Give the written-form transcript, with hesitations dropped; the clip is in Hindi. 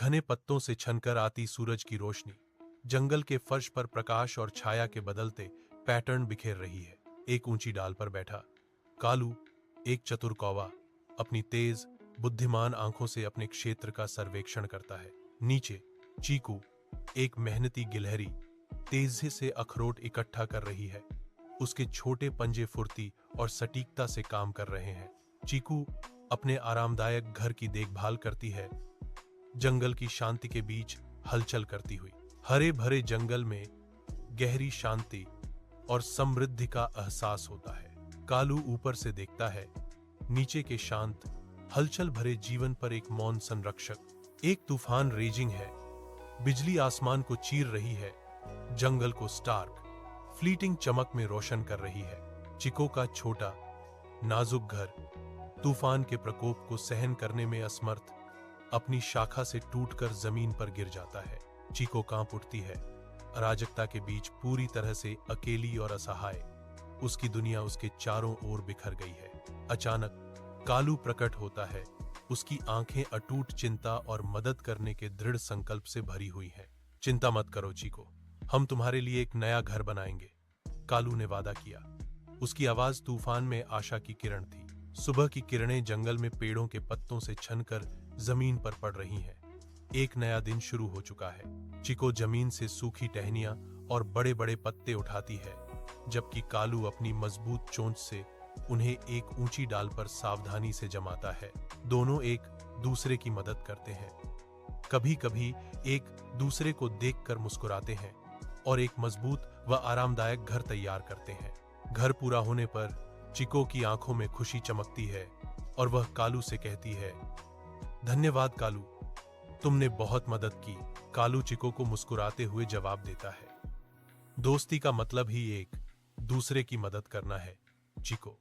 घने पत्तों से छनकर आती सूरज की रोशनी जंगल के फर्श पर प्रकाश और छाया के बदलते पैटर्न बिखेर रही है। एक ऊंची डाल पर बैठा कालू, एक चतुर कौवा, अपनी तेज बुद्धिमान आंखों से अपने क्षेत्र का सर्वेक्षण करता है। नीचे चीकू, एक मेहनती गिलहरी, तेजी से अखरोट इकट्ठा कर रही है। उसके छोटे पंजे फुर्ती और सटीकता से काम कर रहे हैं। चीकू अपने आरामदायक घर की देखभाल करती है, जंगल की शांति के बीच हलचल करती हुई। हरे भरे जंगल में गहरी शांति और समृद्धि का एहसास होता है। कालू ऊपर से देखता है, नीचे के शांत हलचल भरे जीवन पर एक मौन संरक्षक। एक तूफान रेजिंग है, बिजली आसमान को चीर रही है, जंगल को स्टार्क फ्लीटिंग चमक में रोशन कर रही है। चिको का छोटा नाजुक घर तूफान के प्रकोप को सहन करने में असमर्थ अपनी शाखा से टूटकर जमीन पर गिर जाता है। चिको कांप उठती है, अराजकता के बीच पूरी तरह से अकेली और असहाय। उसकी दुनिया उसके चारों ओर बिखर गई है। अचानक कालू प्रकट होता है, उसकी आंखें अटूट चिंता और मदद करने के दृढ़ संकल्प से भरी हुई हैं। चिंता मत करो चिको, हम तुम्हारे लिए एक नया घर बनाएंगे, कालू ने वादा किया। उसकी आवाज तूफान में आशा की किरण थी। सुबह की किरणें जंगल में पेड़ों के पत्तों से छनकर जमीन पर पड़ रही हैं। एक नया दिन शुरू हो चुका है। चिको जमीन से सूखी टहनियां और बड़े बड़े पत्ते उठाती है, जबकि कालू अपनी मजबूत चोंच से उन्हें एक ऊंची डाल पर सावधानी से जमाता है। दोनों एक दूसरे की मदद करते हैं, कभी कभी एक दूसरे को देखकर मुस्कुराते हैं और एक मजबूत व आरामदायक घर तैयार करते हैं। घर पूरा होने पर चिको की आंखों में खुशी चमकती है और वह कालू से कहती है, धन्यवाद कालू, तुमने बहुत मदद की। कालू चिको को मुस्कुराते हुए जवाब देता है, दोस्ती का मतलब ही एक दूसरे की मदद करना है चिको।